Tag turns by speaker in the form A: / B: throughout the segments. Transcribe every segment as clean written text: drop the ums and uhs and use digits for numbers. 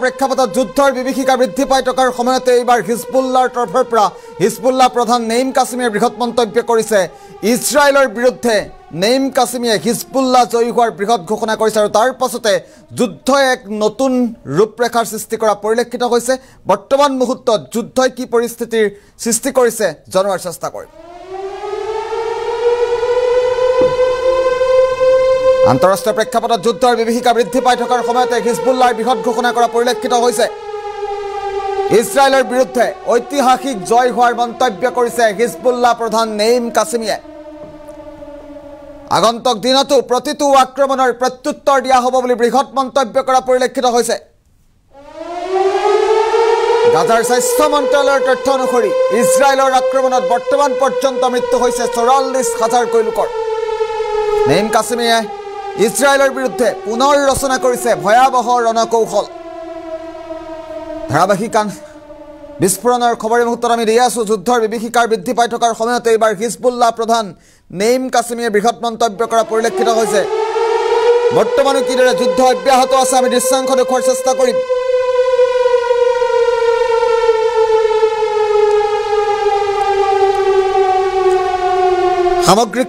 A: প্ৰেক্ষাপটত যুদ্ধৰ বিভীষিকা বৃদ্ধি পাই থকাৰ সময়তে এইবাৰ হিজবুল্লাহৰ তৰফৰ পৰা হিজবুল্লাহ প্ৰধান নেইম কাছিমিয়ে বৃহৎ মন্তব্য কৰিছে ইজৰাইলৰ বিৰুদ্ধে নেইম কাছিমিয়ে হিজবুল্লাহ জয়ী হোৱাৰ বৃহৎ ঘোষণা কৰিছে আৰু তাৰ পাছতে যুদ্ধই এক নতুন ৰূপৰেখাৰ সৃষ্টি কৰা পৰিলক্ষিত হৈছে বৰ্তমান মুহূৰ্তত যুদ্ধই কি পৰিস্থিতিৰ সৃষ্টি কৰিছে জনোৱাৰ চেষ্টা কৰিম আন্তঃৰাষ্ট্ৰীয় প্ৰেক্ষাপটত যুদ্ধৰ বিভীষিকা বৃদ্ধি পাই থকাৰ সময়তে হিজবুল্লাহৰ বৃহৎ ঘোষণা কৰা পৰিলক্ষিত হৈছে ইজৰাইলৰ বিৰুদ্ধে ঐতিহাসিক জয় হোৱাৰ মন্তব্য কৰিছে হিজবুল্লাহ প্ৰধান নেইম কাছিমিয়ে আগন্তুক দিনতো প্ৰতিটো আক্ৰমণৰ প্ৰত্যুত্তৰ দিয়া হ'ব বুলি বৃহৎ মন্তব্য কৰা পৰিলক্ষিত হৈছে গাজাৰ স্বাস্থ্য মন্ত্ৰালয়ৰ তথ্য অনুসৰি ইজৰাইলৰ আক্ৰমণত বৰ্তমান পৰ্যন্ত মৃত্যু হৈছে ৪৪,০০০কৈ লোকৰ নেইম কাছিমিয়ে ইজৰাইলৰ বিৰুদ্ধে পুনৰ ৰচনা কৰিছে ভয়াৱহ ৰণকৌশল ধাৰাবাহিক বিস্ফোৰণৰ খবৰে মুহূৰ্তত আমি দি আছোঁ যুদ্ধৰ বিভীষিকাৰ বৃদ্ধি পাই থকাৰ সময়তে এইবাৰ হিজবুল্লাহ প্ৰধান নেইম কাছিমিয়ে বৃহৎ মন্তব্য কৰা পৰিলক্ষিত হৈছে বৰ্তমানো কিদৰে যুদ্ধ অব্যাহত আছে আমি দৃশ্যাংশ দেখুৱাৰ চেষ্টা কৰিম সামগ্ৰিক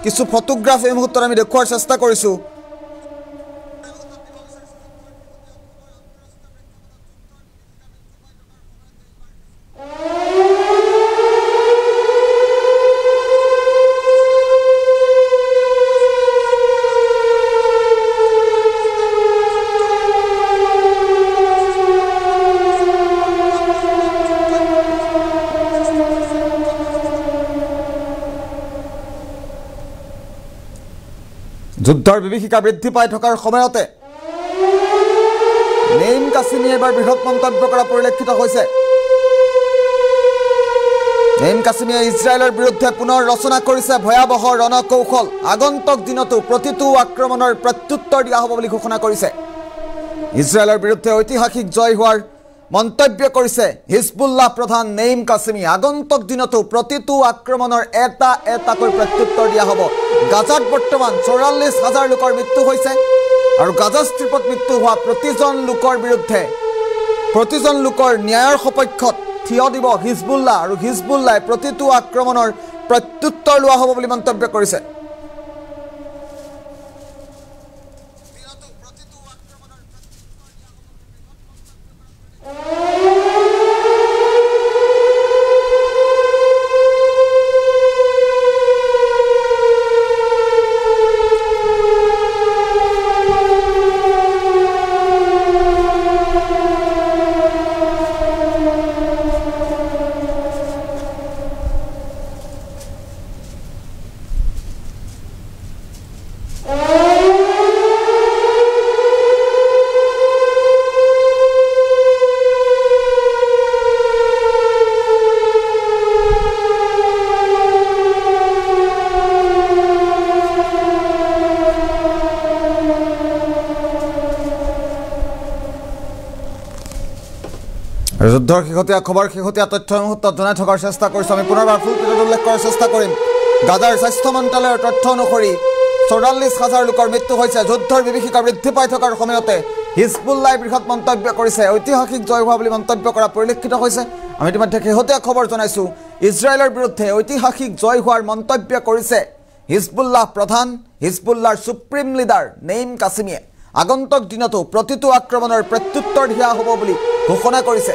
A: কিছু ফটোগ্ৰাফ এই মুহূৰ্তত আমি দেখুৱাৰ চেষ্টা কৰিছোঁ যুদ্ধৰ বিভীষিকা বৃদ্ধি পাই থকাৰ সময়তে নেইম কাছিমিয়ে এবাৰ বৃহৎ মন্তব্য কৰা পৰিলক্ষিত হৈছে নেইম কাছিমিয়ে ইজৰাইলৰ বিৰুদ্ধে পুনৰ ৰচনা কৰিছে ভয়াৱহ ৰণকৌশল আগন্তুক দিনতো প্ৰতিটো আক্ৰমণৰ প্ৰত্যুত্তৰ দিয়া হ'ব বুলি ঘোষণা কৰিছে ইজৰাইলৰ বিৰুদ্ধে ঐতিহাসিক জয় হোৱাৰ মন্তব্য কৰিছে হিজবুল্লাহ প্ৰধান নেইম কাছিমি আগন্তুক দিনতো প্ৰতিটো আক্ৰমণৰ এটাকৈ প্ৰত্যুত্তৰ দিয়া হ'ব গাজাত বৰ্তমান ৪৪,০০০ লোকৰ মৃত্যু হৈছে আৰু গাজা ষ্ট্ৰীপত মৃত্যু হোৱা প্ৰতিজন লোকৰ বিৰুদ্ধে প্ৰতিজন লোকৰ ন্যায়ৰ সপক্ষত থিয় দিব হিজবুল্লাহ আৰু হিজবুল্লাহে প্ৰতিটো আক্ৰমণৰ প্ৰত্যুত্তৰ লোৱা হ'ব বুলি মন্তব্য কৰিছে যুদ্ধৰ শেহতীয়া খবৰ শেহতীয়া তথ্য মুহূৰ্তত জনাই থকাৰ চেষ্টা কৰিছোঁ আমি পুনৰবাৰ ফুলপিটত উল্লেখ কৰাৰ চেষ্টা কৰিম গাজাৰ স্বাস্থ্য মন্ত্ৰালয়ৰ তথ্য অনুসৰি ৪৪,০০০ লোকৰ মৃত্যু হৈছে যুদ্ধৰ বিভীষিকা বৃদ্ধি পাই থকাৰ সময়তে হিজবুল্লাহে বৃহৎ মন্তব্য কৰিছে ঐতিহাসিক জয় হোৱা বুলি মন্তব্য কৰা পৰিলক্ষিত হৈছে আমি ইতিমধ্যে শেহতীয়া খবৰ জনাইছোঁ ইজৰাইলৰ বিৰুদ্ধে ঐতিহাসিক জয় হোৱাৰ মন্তব্য কৰিছে হিজবুল্লাহ প্ৰধান হিজবুল্লাহৰ সুপ্ৰিম লিডাৰ নেইম কাছিমিয়ে আগন্তুক দিনতো প্ৰতিটো আক্ৰমণৰ প্ৰত্যুত্তৰ দিয়া হ'ব বুলি ঘোষণা কৰিছে